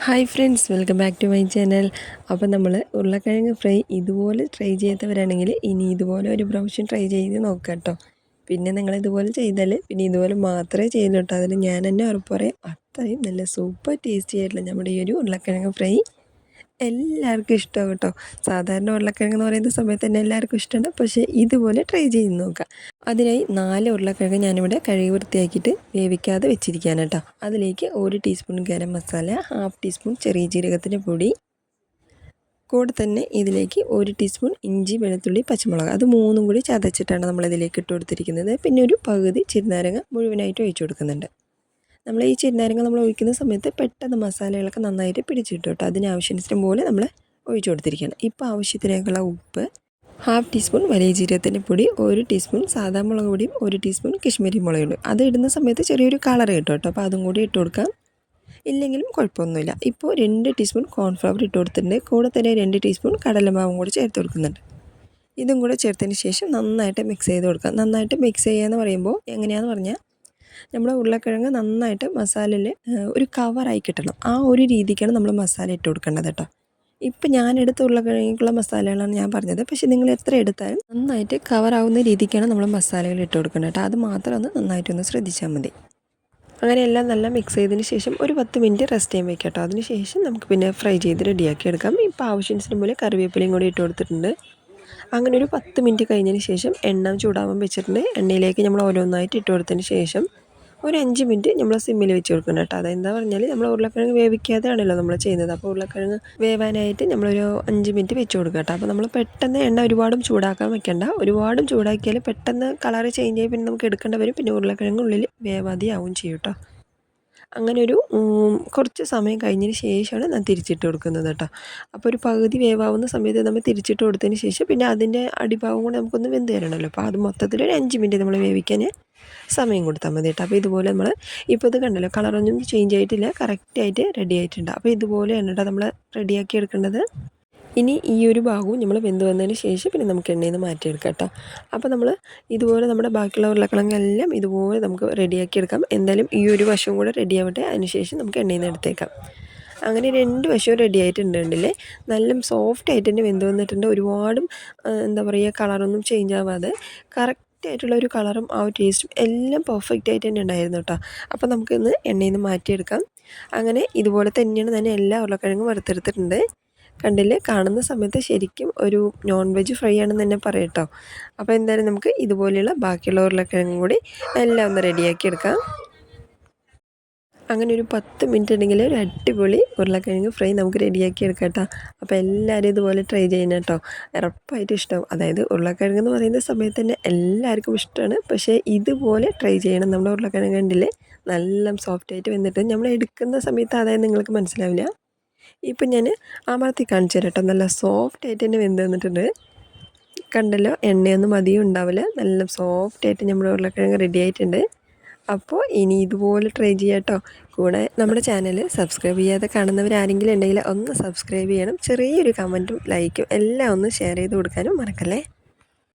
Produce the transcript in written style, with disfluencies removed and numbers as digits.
Hi friends, welcome back to my channel. അപ്പോൾ നമ്മൾ ഉരുളക്കിഴങ്ങ് ഫ്രൈ ഇതുപോലെ ട്രൈ ചെയ്യാത്തവരാണെങ്കിൽ ഇനി ഇതുപോലെ ഒരു പ്രാവശ്യം ട്രൈ ചെയ്ത് നോക്കാം കേട്ടോ. പിന്നെ നിങ്ങൾ ഇതുപോലെ ചെയ്താൽ പിന്നെ ഇതുപോലെ മാത്രമേ ചെയ്യുള്ളൂ കേട്ടോ. അതിൽ ഞാൻ തന്നെ ഉറപ്പ് പറയാം, അത്രയും നല്ല സൂപ്പർ ടേസ്റ്റി ആയിട്ടുള്ള നമ്മുടെ ഈ ഒരു ഉരുളക്കിഴങ്ങ് ഫ്രൈ എല്ലാവർക്കും ഇഷ്ടമാകും കേട്ടോ. സാധാരണ ഉരുളക്കിഴങ്ങ് എന്ന് പറയുന്ന സമയത്ത് തന്നെ എല്ലാവർക്കും ഇഷ്ടമാണ്, പക്ഷേ ഇതുപോലെ ട്രൈ ചെയ്ത് നോക്കാം. അതിനായി 4 ഉരുളക്കിഴങ്ങ് ഞാനിവിടെ കഴുകി വൃത്തിയാക്കിയിട്ട് വേവിക്കാതെ വെച്ചിരിക്കുകയാണ് കേട്ടോ. അതിലേക്ക് 1 ടീസ്പൂൺ ഗരം മസാല, 1/2 ടീസ്പൂൺ ചെറിയ ജീരകത്തിൻ്റെ പൊടി, കൂടെ തന്നെ ഇതിലേക്ക് 1 ടീസ്പൂൺ ഇഞ്ചി, വെളുത്തുള്ളി, പച്ചമുളക്, അത് 3ഉം കൂടി ചതച്ചിട്ടാണ് നമ്മളിതിലേക്ക് ഇട്ട് കൊടുത്തിരിക്കുന്നത്. പിന്നെ ഒരു പകുതി ചെറുനാരങ്ങ മുഴുവനായിട്ട് ഒഴിച്ചു കൊടുക്കുന്നുണ്ട്. നമ്മൾ ഈ ചെറുനാരങ്ങ നമ്മൾ ഒഴിക്കുന്ന സമയത്ത് പെട്ടെന്ന് മസാലകളൊക്കെ നന്നായിട്ട് പിടിച്ചിട്ട് കേട്ടോ. അതിനാവശ്യത്തിന് പോലെ നമ്മൾ ഒഴിച്ചു കൊടുത്തിരിക്കുകയാണ്. ഇപ്പോൾ ആവശ്യത്തിനേക്കുള്ള ഉപ്പ്, 1/2 ടീസ്പൂൺ വലിയ ജീരകത്തിൻ്റെ പൊടി, 1 ടീസ്പൂൺ സാധാ മുളക് പൊടിയും 1 ടീസ്പൂൺ കശ്മീരി മുളക് പൊടി. അത് ഇടുന്ന സമയത്ത് ചെറിയൊരു കളർ കിട്ടും കേട്ടോ. അപ്പോൾ അതും കൂടി ഇട്ട് കൊടുക്കാം, ഇല്ലെങ്കിലും കുഴപ്പമൊന്നുമില്ല. ഇപ്പോൾ 2 ടീസ്പൂൺ കോൺഫ്ലവർ ഇട്ട് കൊടുത്തിട്ടുണ്ട്. കൂടെ തന്നെ 2 ടീസ്പൂൺ കടലമാവും കൂടി ചേർത്ത് കൊടുക്കുന്നുണ്ട്. ഇതും കൂടെ ചേർത്തതിന് ശേഷം നന്നായിട്ട് മിക്സ് ചെയ്ത് കൊടുക്കാം. നന്നായിട്ട് മിക്സ് ചെയ്യുകയെന്ന് പറയുമ്പോൾ എങ്ങനെയാണെന്ന് പറഞ്ഞാൽ, നമ്മുടെ ഉരുളക്കിഴങ്ങ് നന്നായിട്ട് മസാലയിൽ ഒരു കവറായി കിട്ടണം. ആ ഒരു രീതിക്കാണ് നമ്മൾ മസാല ഇട്ട് കൊടുക്കേണ്ടത് കേട്ടോ. ഇപ്പം ഞാനെടുത്ത ഉരുളക്കിഴങ്ങിനുള്ള മസാലകളാണ് ഞാൻ പറഞ്ഞത്. പക്ഷേ നിങ്ങൾ എത്ര എടുത്താലും നന്നായിട്ട് കവറാവുന്ന രീതിക്കാണ് നമ്മൾ മസാലകൾ ഇട്ട് കൊടുക്കേണ്ടത് കേട്ടോ. അത് മാത്രം ഒന്ന് നന്നായിട്ടൊന്ന് ശ്രദ്ധിച്ചാൽ മതി. അങ്ങനെ എല്ലാം നല്ല മിക്സ് ചെയ്തതിന് ശേഷം ഒരു 10 മിനിറ്റ് റെസ്റ്റ് ചെയ്യാൻ വയ്ക്കാം കേട്ടോ. അതിന് ശേഷം നമുക്ക് പിന്നെ ഫ്രൈ ചെയ്ത് റെഡിയാക്കി എടുക്കാം. ഇപ്പോൾ ആവശ്യത്തിന് പോലെ കറിവേപ്പിലയും കൂടി ഇട്ട് കൊടുത്തിട്ടുണ്ട്. അങ്ങനെ ഒരു 10 മിനിറ്റ് കഴിഞ്ഞതിന് ശേഷം എണ്ണ ചൂടാവാൻ വെച്ചിട്ടുണ്ട്. എണ്ണയിലേക്ക് നമ്മൾ ഓരോന്നായിട്ട് ഇട്ട് കൊടുത്തതിന് ശേഷം ഒരു 5 മിനിറ്റ് നമ്മൾ സിമ്മിൽ വെച്ച് കൊടുക്കണം കേട്ടോ. അതെന്താ പറഞ്ഞാൽ നമ്മൾ ഉരുളക്കിഴങ്ങ് വേവിക്കാതെയാണല്ലോ നമ്മൾ ചെയ്യുന്നത്. അപ്പോൾ ഉരുളക്കിഴങ്ങ് വേവാനായിട്ട് നമ്മളൊരു 5 മിനിറ്റ് വെച്ച് കൊടുക്കുക കേട്ടോ. അപ്പോൾ നമ്മൾ പെട്ടെന്ന് എണ്ണ ഒരുപാടും ചൂടാക്കാൻ വെക്കേണ്ട. ഒരുപാടും ചൂടാക്കിയാൽ പെട്ടെന്ന് കളർ ചേഞ്ച് ആയി പിന്നെ നമുക്ക് എടുക്കേണ്ടി വരും. പിന്നെ ഉരുളക്കിഴങ്ങ് ഉള്ളിൽ വേവാതെയാവും ചെയ്യും കേട്ടോ. അങ്ങനെ ഒരു കുറച്ച് സമയം കഴിഞ്ഞതിന് ശേഷമാണ് ഞാൻ തിരിച്ചിട്ട് കൊടുക്കുന്നത് കേട്ടോ. അപ്പോൾ ഒരു പകുതി വേവാവുന്ന സമയത്ത് നമ്മൾ തിരിച്ചിട്ട് കൊടുത്തതിന് ശേഷം പിന്നെ അതിൻ്റെ അടിഭാഗം കൂടെ നമുക്കൊന്ന് വെന്ത് തരണമല്ലോ. അപ്പോൾ അത് മൊത്തത്തിൽ ഒരു 5 മിനിറ്റ് നമ്മൾ വേവിക്കാൻ സമയം കൊടുത്താൽ മതി കേട്ടോ. അപ്പോൾ ഇതുപോലെ നമ്മൾ ഇപ്പോൾ ഇത് കണ്ടല്ലോ, കളറൊന്നും ചേഞ്ച് ആയിട്ടില്ല, കറക്റ്റായിട്ട് റെഡി ആയിട്ടുണ്ട്. അപ്പോൾ ഇതുപോലെയാണ് കേട്ടോ നമ്മൾ റെഡിയാക്കി എടുക്കേണ്ടത്. ഇനി ഈ ഒരു ഭാഗവും നമ്മൾ വെന്ത് വന്നതിന് ശേഷം പിന്നെ നമുക്ക് എണ്ണയിൽ നിന്ന് മാറ്റിയെടുക്കാം കേട്ടോ. അപ്പോൾ നമ്മൾ ഇതുപോലെ നമ്മുടെ ബാക്കിയുള്ള ഉരുളക്കിഴങ്ങെല്ലാം ഇതുപോലെ നമുക്ക് റെഡിയാക്കി എടുക്കാം. എന്തായാലും ഈ ഒരു വശവും കൂടെ റെഡി ആവട്ടെ, അതിനുശേഷം നമുക്ക് എണ്ണയിൽ നിന്ന് എടുത്തേക്കാം. അങ്ങനെ 2 വശവും റെഡി ആയിട്ടുണ്ടല്ലേ, നല്ല സോഫ്റ്റായിട്ട് തന്നെ വെന്ത് വന്നിട്ടുണ്ട്. ഒരുപാടും എന്താ പറയുക, കളറൊന്നും ചേഞ്ച് ആവാതെ കറക്റ്റായിട്ടുള്ള ഒരു കളറും ആ ഒരു ടേസ്റ്റും എല്ലാം പെർഫെക്റ്റ് ആയിട്ട് തന്നെ ഉണ്ടായിരുന്നു കേട്ടോ. അപ്പോൾ നമുക്കിന്ന് എണ്ണയിൽ നിന്ന് മാറ്റിയെടുക്കാം. അങ്ങനെ ഇതുപോലെ തന്നെയാണ് ഞാൻ എല്ലാ ഉരുളക്കിഴങ്ങും വറുത്തെടുത്തിട്ടുണ്ട്. കണ്ടില്ലേ, കാണുന്ന സമയത്ത് ശരിക്കും ഒരു നോൺ വെജ് ഫ്രൈ ആണെന്ന് തന്നെ പറയാം കേട്ടോ. അപ്പോൾ എന്തായാലും നമുക്ക് ഇതുപോലെയുള്ള ബാക്കിയുള്ള ഉരുളക്കിഴങ്ങും കൂടി എല്ലാം ഒന്ന് റെഡിയാക്കി എടുക്കാം. അങ്ങനെ ഒരു 10 മിനിറ്റ് ഉണ്ടെങ്കിൽ ഒരു അടിപൊളി ഉരുളക്കിഴങ്ങ് ഫ്രൈ നമുക്ക് റെഡിയാക്കി എടുക്കാം കേട്ടോ. അപ്പോൾ എല്ലാവരും ഇതുപോലെ ട്രൈ ചെയ്യണം കേട്ടോ. ഉറപ്പായിട്ടും ഇഷ്ടമാവും. അതായത് ഉരുളക്കിഴങ്ങ് എന്ന് പറയുന്ന സമയത്ത് തന്നെ എല്ലാവർക്കും ഇഷ്ടമാണ്. പക്ഷേ ഇതുപോലെ ട്രൈ ചെയ്യണം. നമ്മുടെ ഉരുളക്കിഴങ്ങ് കണ്ടില്ലേ, നല്ല സോഫ്റ്റായിട്ട് വന്നിട്ട് നമ്മൾ എടുക്കുന്ന സമയത്ത് അതായത് നിങ്ങൾക്ക് മനസ്സിലാവില്ല. ഇപ്പം ഞാൻ അമർത്തി കാണിച്ചു തരാം കേട്ടോ. നല്ല സോഫ്റ്റായിട്ട് തന്നെ വെന്ത് വന്നിട്ടുണ്ട്. കണ്ടല്ലോ, എണ്ണയൊന്നും അധികം ഉണ്ടാവില്ല. നല്ല സോഫ്റ്റായിട്ട് നമ്മുടെ ഉരുളക്കിഴങ്ങ് റെഡി ആയിട്ടുണ്ട്. അപ്പോൾ ഇനി ഇതുപോലെ ട്രൈ ചെയ്യാം കേട്ടോ. കൂടെ നമ്മുടെ ചാനൽ സബ്സ്ക്രൈബ് ചെയ്യാതെ കാണുന്നവരാരെങ്കിലും ഉണ്ടെങ്കിൽ ഒന്ന് സബ്സ്ക്രൈബ് ചെയ്യണം. ചെറിയൊരു കമൻറ്റും ലൈക്കും എല്ലാം ഒന്ന് ഷെയർ ചെയ്ത് കൊടുക്കാനും മറക്കല്ലേ.